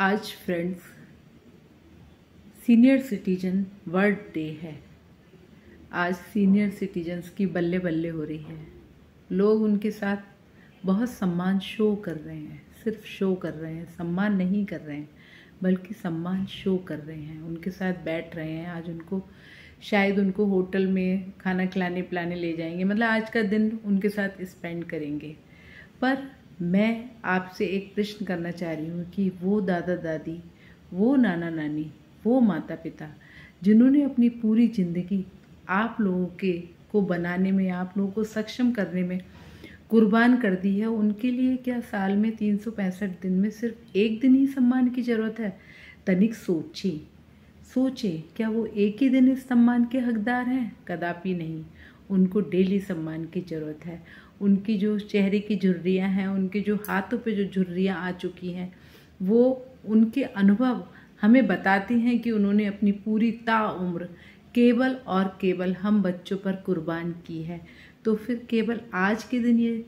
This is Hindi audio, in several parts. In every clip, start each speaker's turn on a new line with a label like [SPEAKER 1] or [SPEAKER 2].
[SPEAKER 1] आज friends senior citizen world day है। आज सीनियर सिटीजन्स की बल्ले बल्ले हो रही है। लोग उनके साथ बहुत सम्मान शो कर रहे हैं, सिर्फ शो कर रहे हैं, सम्मान नहीं कर रहे हैं बल्कि सम्मान शो कर रहे हैं। उनके साथ बैठ रहे हैं। आज उनको शायद उनको होटल में खाना खिलाने पिलाने ले जाएंगे, मतलब आज का दिन उनके साथ स्पेंड करेंगे। पर मैं आपसे एक प्रश्न करना चाह रही हूँ कि वो दादा दादी, वो नाना नानी, वो माता पिता जिन्होंने अपनी पूरी ज़िंदगी आप लोगों को बनाने में, आप लोगों को सक्षम करने में कुर्बान कर दी है, उनके लिए क्या साल में 365 दिन में सिर्फ एक दिन ही सम्मान की ज़रूरत है? तनिक सोचें, क्या वो एक ही दिन इस सम्मान के हकदार हैं? कदापि नहीं। उनको डेली सम्मान की ज़रूरत है। उनकी जो चेहरे की झुर्रियाँ हैं, उनके जो हाथों पे जो झुर्रियाँ आ चुकी हैं, वो उनके अनुभव हमें बताते हैं कि उन्होंने अपनी पूरी ताउम्र केवल और केवल हम बच्चों पर कुर्बान की है। तो फिर केवल आज के दिन ये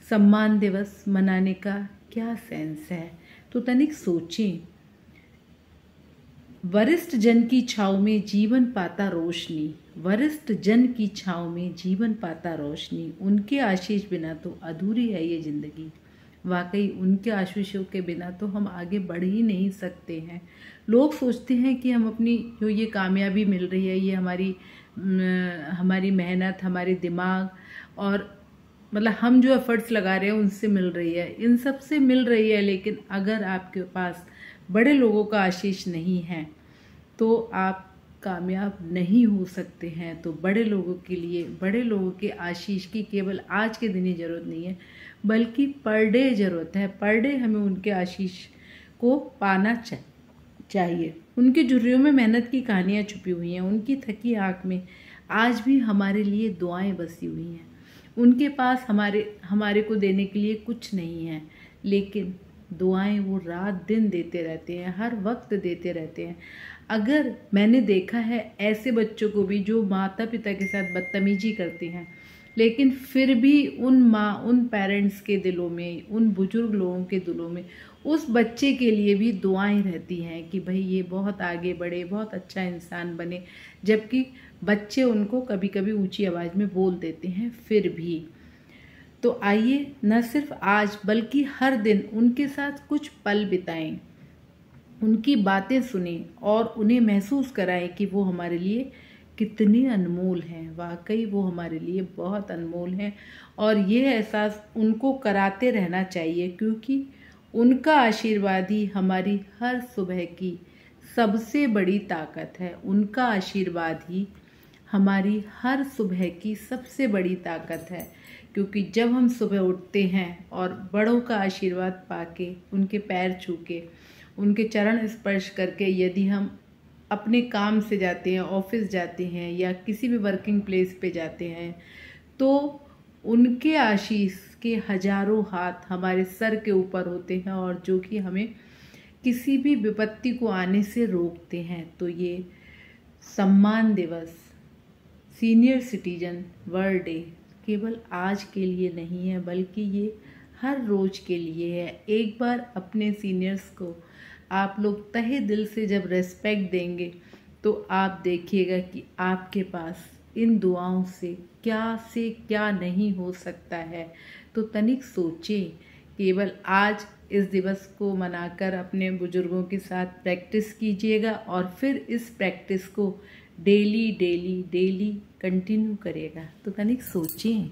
[SPEAKER 1] सम्मान दिवस मनाने का क्या सेंस है? तो तनिक सोचें। वरिष्ठ जन की छाँव में जीवन पाता रोशनी, वरिष्ठ जन की छाँव में जीवन पाता रोशनी। उनके आशीष बिना तो अधूरी है ये ज़िंदगी। वाकई उनके आशीषों के बिना तो हम आगे बढ़ ही नहीं सकते हैं। लोग सोचते हैं कि हम अपनी जो ये कामयाबी मिल रही है, ये हमारी मेहनत, हमारे दिमाग और मतलब हम जो एफर्ट्स लगा रहे हैं उनसे मिल रही है, इन सब से मिल रही है। लेकिन अगर आपके पास बड़े लोगों का आशीष नहीं है तो आप कामयाब नहीं हो सकते हैं। तो बड़े लोगों के लिए, बड़े लोगों के आशीष की केवल आज के दिन ही ज़रूरत नहीं है बल्कि पर डे ज़रूरत है। पर डे हमें उनके आशीष को पाना चाहिए। उनकी झुर्रियों में मेहनत की कहानियाँ छुपी हुई हैं। उनकी थकी आँख में आज भी हमारे लिए दुआएं बसी हुई हैं। उनके पास हमारे को देने के लिए कुछ नहीं है, लेकिन दुआएं वो रात दिन देते रहते हैं, हर वक्त देते रहते हैं। अगर मैंने देखा है ऐसे बच्चों को भी जो माता पिता के साथ बदतमीजी करते हैं, लेकिन फिर भी उन पेरेंट्स के दिलों में, उन बुजुर्ग लोगों के दिलों में उस बच्चे के लिए भी दुआएं रहती हैं कि भाई ये बहुत आगे बढ़े, बहुत अच्छा इंसान बने। जबकि बच्चे उनको कभी कभी ऊंची आवाज़ में बोल देते हैं फिर भी। तो आइए न सिर्फ आज बल्कि हर दिन उनके साथ कुछ पल बिताएं, उनकी बातें सुनें और उन्हें महसूस कराएं कि वो हमारे लिए कितनी अनमोल हैं। वाकई वो हमारे लिए बहुत अनमोल हैं और ये एहसास उनको कराते रहना चाहिए, क्योंकि उनका आशीर्वाद ही हमारी हर सुबह की सबसे बड़ी ताकत है। उनका आशीर्वाद ही हमारी हर सुबह की सबसे बड़ी ताकत है, क्योंकि जब हम सुबह उठते हैं और बड़ों का आशीर्वाद पाके, उनके पैर छू के, उनके चरण स्पर्श करके यदि हम अपने काम से जाते हैं, ऑफिस जाते हैं या किसी भी वर्किंग प्लेस पे जाते हैं, तो उनके आशीष के हजारों हाथ हमारे सर के ऊपर होते हैं और जो कि हमें किसी भी विपत्ति को आने से रोकते हैं। तो ये सम्मान दिवस, सीनियर सिटीजन वर्ल्ड डे केवल आज के लिए नहीं है बल्कि ये हर रोज़ के लिए है। एक बार अपने सीनियर्स को आप लोग तहे दिल से जब रेस्पेक्ट देंगे तो आप देखिएगा कि आपके पास इन दुआओं से क्या नहीं हो सकता है। तो तनिक सोचें। केवल आज इस दिवस को मनाकर अपने बुजुर्गों के साथ प्रैक्टिस कीजिएगा और फिर इस प्रैक्टिस को डेली कंटिन्यू करिएगा। तो तनिक सोचें।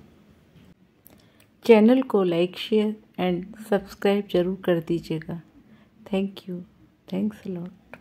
[SPEAKER 1] चैनल को लाइक, शेयर एंड सब्सक्राइब जरूर कर दीजिएगा। Thank you. Thanks a lot.